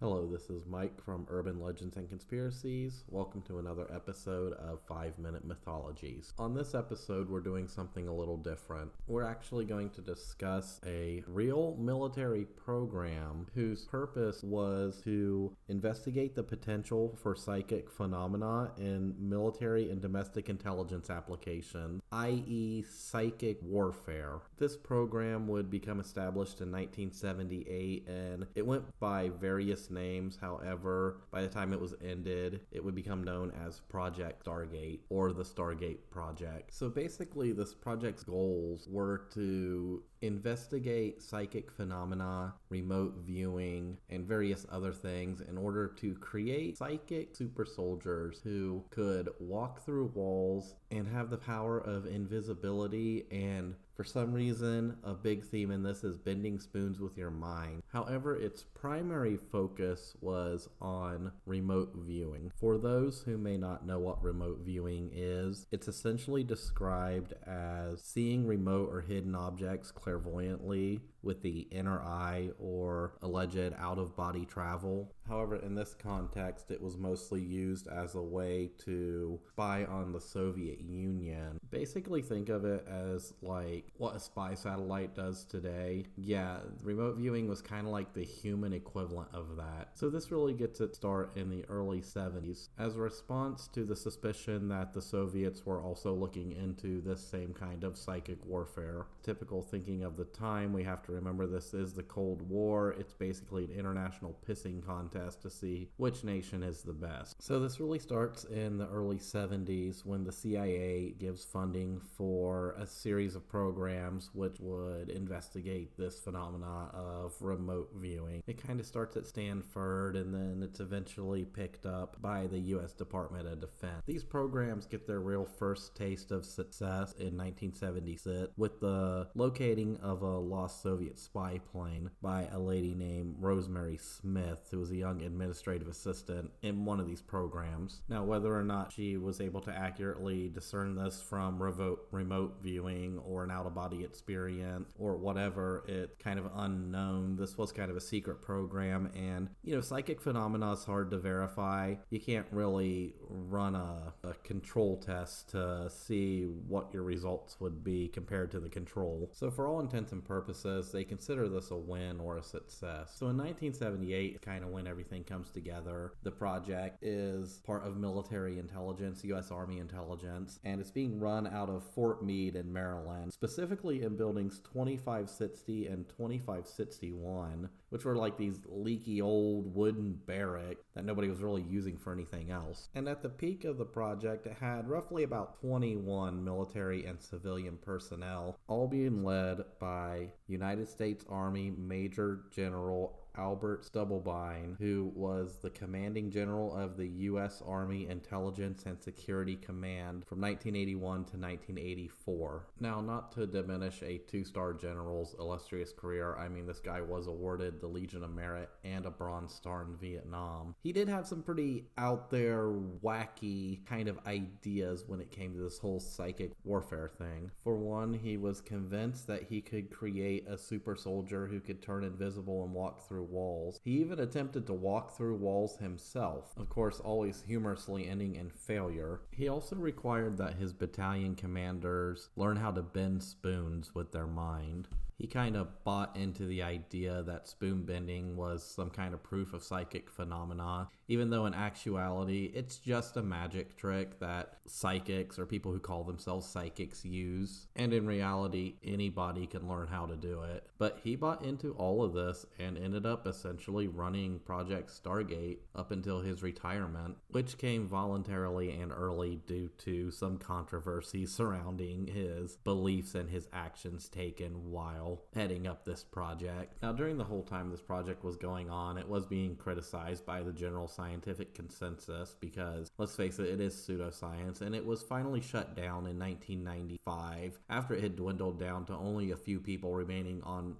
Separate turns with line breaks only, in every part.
Hello, this is Mike from Urban Legends and Conspiracies. Welcome to another episode of 5-Minute Mythologies. On this episode, we're doing something a little different. We're actually going to discuss a real military program whose purpose was to investigate the potential for psychic phenomena in military and domestic intelligence applications, i.e. psychic warfare. This program would become established in 1978 and it went by various names. However, by the time it was ended, it would become known as Project Stargate or the Stargate Project. So basically, this project's goals were to investigate psychic phenomena, remote viewing, and various other things in order to create psychic super soldiers who could walk through walls and have the power of invisibility, and for some reason, a big theme in this is bending spoons with your mind. However, its primary focus was on remote viewing. For those who may not know what remote viewing is, it's essentially described as seeing remote or hidden objects clairvoyantly with the inner eye or alleged out-of-body travel. However, in this context, it was mostly used as a way to spy on the Soviet Union. Basically, think of it as like what a spy satellite does today. Yeah, remote viewing was kind of like the human equivalent of that. So this really gets its start in the early 70s as a response to the suspicion that the Soviets were also looking into this same kind of psychic warfare. Typical thinking of the time, we have to remember this is the Cold War. It's basically an international pissing contest to see which nation is the best. So this really starts in the early 70s when the CIA gives funding for a series of programs which would investigate this phenomena of remote viewing. It kind of starts at Stanford and then it's eventually picked up by the U.S. Department of Defense. These programs get their real first taste of success in 1976 with the locating of a lost Soviet spy plane by a lady named Rosemary Smith, who was a young administrative assistant in one of these programs. Now, whether or not she was able to accurately discern this from remote viewing or an out-of-body experience or whatever, it's kind of unknown. This was kind of a secret program, and psychic phenomena is hard to verify. You can't really run a control test to see what your results would be compared to the control. So for all intents and purposes, they consider this a win or a success. So in 1978, kind of when everything comes together, the project is part of military intelligence, U.S. Army intelligence, and it's being run out of Fort Meade in Maryland, specifically in buildings 2560 and 2561, which were like these leaky old wooden barracks that nobody was really using for anything else. And at the peak of the project, it had roughly about 21 military and civilian personnel, all being led by United States Army Major General Albert Stubblebine, who was the commanding general of the U.S. Army Intelligence and Security Command from 1981 to 1984. Now, not to diminish a two-star general's illustrious career, I mean, this guy was awarded the Legion of Merit and a Bronze Star in Vietnam. He did have some pretty out there, wacky kind of ideas when it came to this whole psychic warfare thing. For one, he was convinced that he could create a super soldier who could turn invisible and walk through walls. He even attempted to walk through walls himself, of course always humorously ending in failure. He also required that his battalion commanders learn how to bend spoons with their mind. He kind of bought into the idea that spoon bending was some kind of proof of psychic phenomena, even though in actuality it's just a magic trick that psychics or people who call themselves psychics use, and in reality anybody can learn how to do it. But he bought into all of this and ended up essentially running Project Stargate up until his retirement, which came voluntarily and early due to some controversy surrounding his beliefs and his actions taken while heading up this project. Now, during the whole time this project was going on, it was being criticized by the general scientific consensus because, let's face it, it is pseudoscience, and it was finally shut down in 1995 after it had dwindled down to only a few people remaining on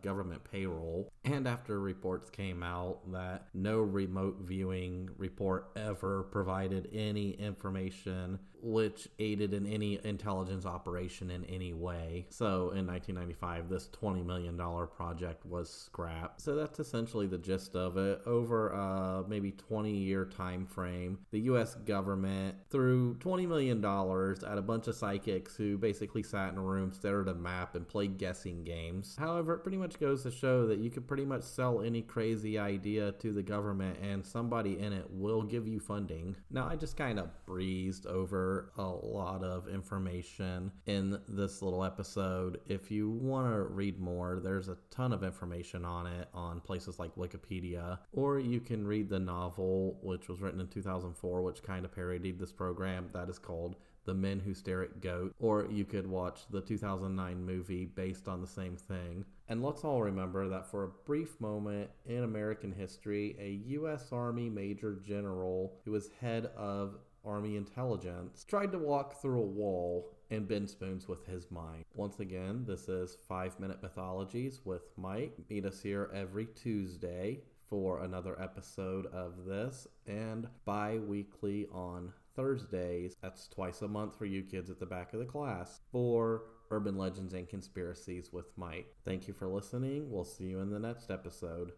government payroll, and after reports came out that no remote viewing report ever provided any information which aided in any intelligence operation in any way. So in 1995, this $20 million project was scrapped. So that's essentially the gist of it. Over a maybe 20-year time frame, the U.S. government threw $20 million at a bunch of psychics who basically sat in a room, stared at a map, and played guessing games. However, it pretty much goes to show that you could pretty much sell any crazy idea to the government and somebody in it will give you funding. Now, I just kind of breezed over a lot of information in this little episode. If you want to read more, there's a ton of information on it on places like Wikipedia, or you can read the novel, which was written in 2004, which kind of parodied this program. That is called The Men Who Stare at Goat, or you could watch the 2009 movie based on the same thing. And let's all remember that for a brief moment in American history, a U.S. Army Major General who was head of Army Intelligence tried to walk through a wall and bend spoons with his mind. Once again, this is 5 Minute Mythologies with Mike. Meet us here every Tuesday for another episode of this, and bi-weekly on Thursdays. That's twice a month for you kids at the back of the class for Urban Legends and Conspiracies with Mike. Thank you for listening. We'll see you in the next episode.